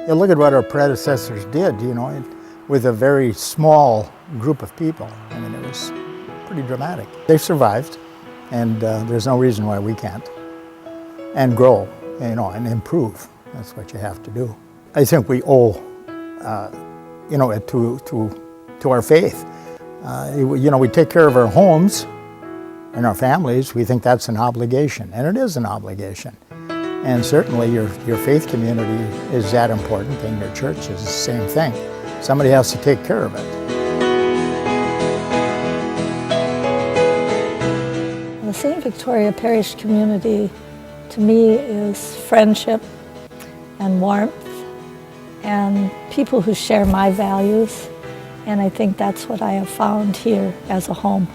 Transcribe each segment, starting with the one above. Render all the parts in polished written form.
You look at what our predecessors did, with a very small group of people. I mean, it was pretty dramatic. They survived, and there's no reason why we can't. And grow, and improve. That's what you have to do. I think we owe, it to our faith. We take care of our homes and our families. We think that's an obligation, and it is an obligation. And certainly your faith community is that important, and your church is the same thing. Somebody has to take care of it. The St. Victoria Parish community, to me, is friendship and warmth and people who share my values. And I think that's what I have found here as a home.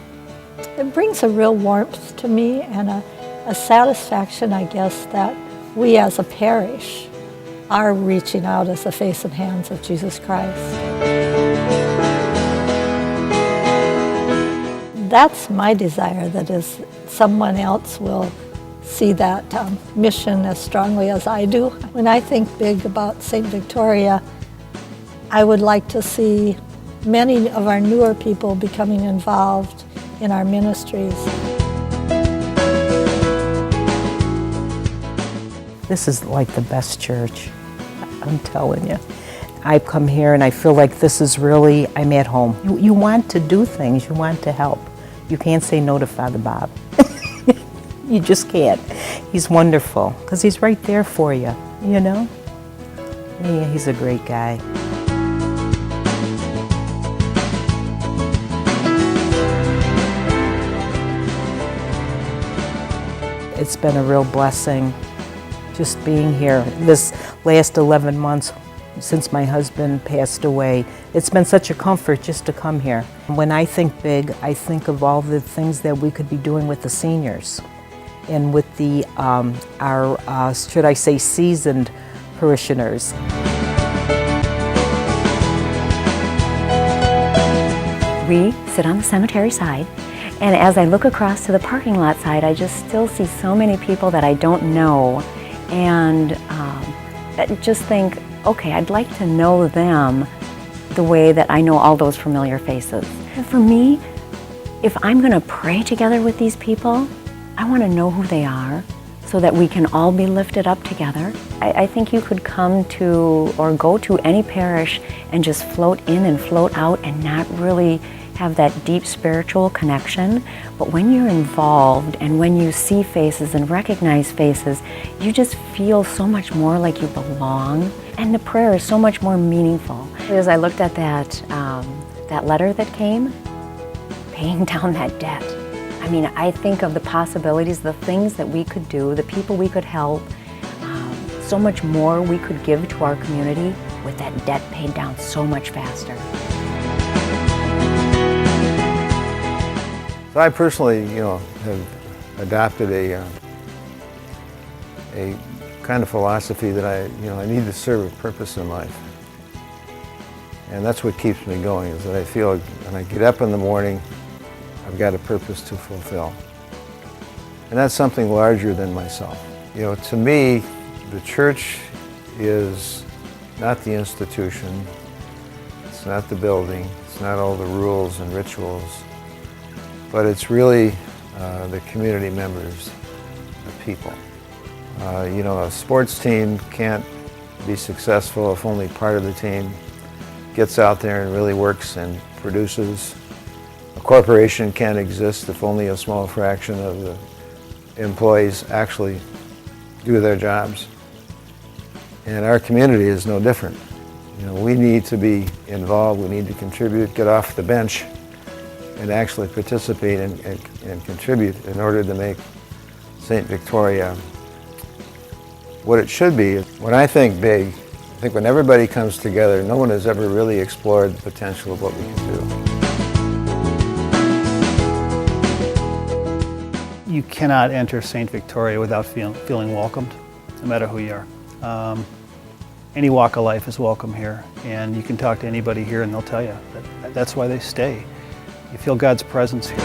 It brings a real warmth to me and a satisfaction, I guess, that we as a parish are reaching out as the face and hands of Jesus Christ. That's my desire, that is, someone else will see that mission as strongly as I do. When I think big about St. Victoria, I would like to see many of our newer people becoming involved in our ministries. This is like the best church, I'm telling you. I come here and I feel like this is really, I'm at home. You want to do things, you want to help. You can't say no to Father Bob. You just can't. He's wonderful, because he's right there for you, Yeah, he's a great guy. It's been a real blessing just being here. This last 11 months since my husband passed away, it's been such a comfort just to come here. When I think big, I think of all the things that we could be doing with the seniors and with the our should I say, seasoned parishioners. We sit on the cemetery side, and as I look across to the parking lot side, I just still see so many people that I don't know, and just think, okay, I'd like to know them the way that I know all those familiar faces. And for me, if I'm going to pray together with these people, I want to know who they are so that we can all be lifted up together. I think you could come to or go to any parish and just float in and float out and not really have that deep spiritual connection. But when you're involved and when you see faces and recognize faces, you just feel so much more like you belong. And the prayer is so much more meaningful. As I looked at that letter that came, paying down that debt. I mean, I think of the possibilities, the things that we could do, the people we could help, so much more we could give to our community with that debt paid down so much faster. So I personally, have adopted a kind of philosophy that I need to serve a purpose in life. And that's what keeps me going, is that I feel when I get up in the morning, I've got a purpose to fulfill. And that's something larger than myself. To me, the church is not the institution, it's not the building, it's not all the rules and rituals, but it's really the community members, the people. A sports team can't be successful if only part of the team gets out there and really works and produces. A corporation can't exist if only a small fraction of the employees actually do their jobs. And our community is no different. We need to be involved, we need to contribute, get off the bench and actually participate and contribute in order to make St. Victoria what it should be. When I think big, I think when everybody comes together, no one has ever really explored the potential of what we can do. You cannot enter St. Victoria without feeling welcomed, no matter who you are. Any walk of life is welcome here, and you can talk to anybody here and they'll tell you that's why they stay. You feel God's presence here.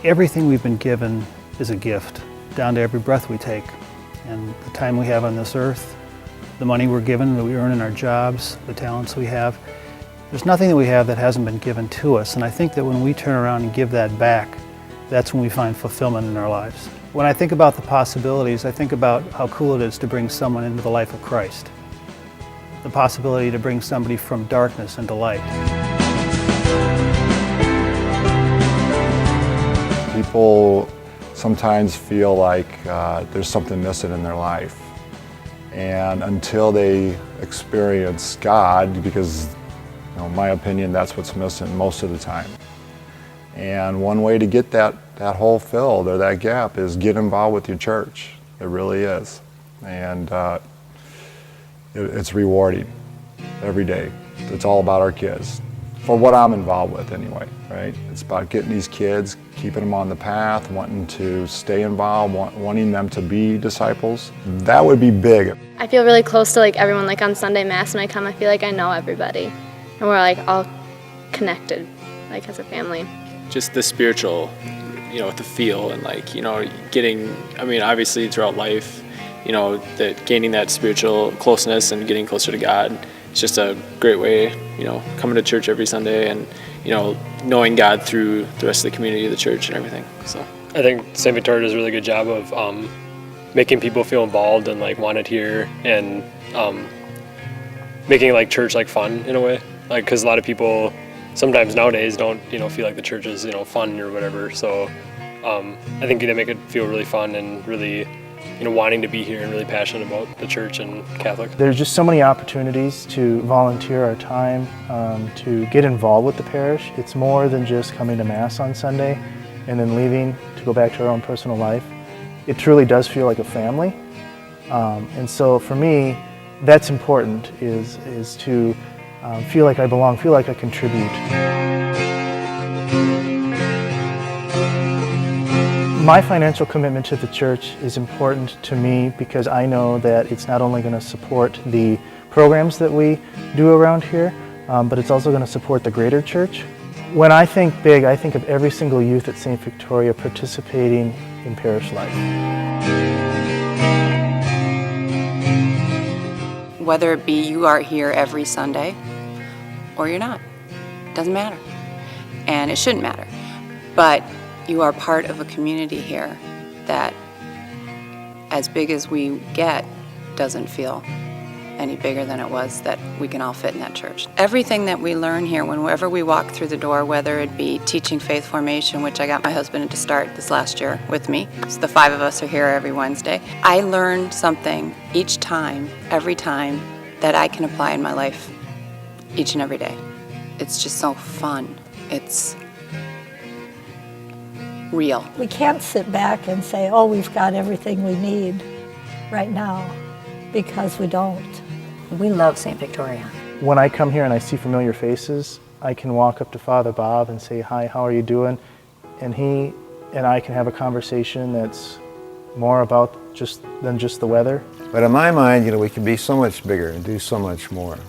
everything we've been given is a gift, down to every breath we take. And the time we have on this earth, the money we're given, that we earn in our jobs, the talents we have, there's nothing that we have that hasn't been given to us. And I think that when we turn around and give that back, that's when we find fulfillment in our lives. When I think about the possibilities, I think about how cool it is to bring someone into the life of Christ. The possibility to bring somebody from darkness into light. People sometimes feel like there's something missing in their life. And until they experience God, because in my opinion, that's what's missing most of the time. And one way to get that hole filled or that gap is get involved with your church. It really is. And it's rewarding every day. It's all about our kids. For what I'm involved with anyway, right? It's about getting these kids, keeping them on the path, wanting to stay involved, wanting them to be disciples. That would be big. I feel really close to like everyone. Like on Sunday Mass when I come, I feel like I know everybody. And we're like all connected, like as a family. Just the spiritual, the feel and getting, obviously throughout life, gaining that spiritual closeness and getting closer to God. It's just a great way, coming to church every Sunday and, knowing God through the rest of the community of the church and everything. So I think St. Victoria does a really good job of making people feel involved and want it here, and making church fun in a way. Because a lot of people sometimes nowadays don't, feel like the church is, fun or whatever. So I think they make it feel really fun and really, wanting to be here and really passionate about the church and Catholic. There's just so many opportunities to volunteer our time, to get involved with the parish. It's more than just coming to Mass on Sunday and then leaving to go back to our own personal life. It truly does feel like a family. And so for me, that's important, is to feel like I belong, feel like I contribute. My financial commitment to the church is important to me because I know that it's not only going to support the programs that we do around here, but it's also going to support the greater church. When I think big, I think of every single youth at St. Victoria participating in parish life. Whether it be you are here every Sunday or you're not, doesn't matter. And it shouldn't matter. But you are part of a community here that, as big as we get, doesn't feel any bigger than it was that we can all fit in that church. Everything that we learn here, whenever we walk through the door, whether it be teaching faith formation, which I got my husband to start this last year with me, so the 5 of us are here every Wednesday, I learn something each time, every time, that I can apply in my life each and every day. It's just so fun. It's real. We can't sit back and say, oh, we've got everything we need right now, because we don't. We love St. Victoria. When I come here and I see familiar faces, I can walk up to Father Bob and say, hi, how are you doing? And he and I can have a conversation that's more about than just the weather. But in my mind, we can be so much bigger and do so much more.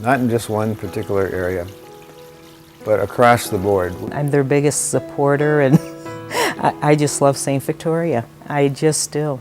Not in just one particular area, but across the board. I'm their biggest supporter, and I just love St. Victoria. I just do.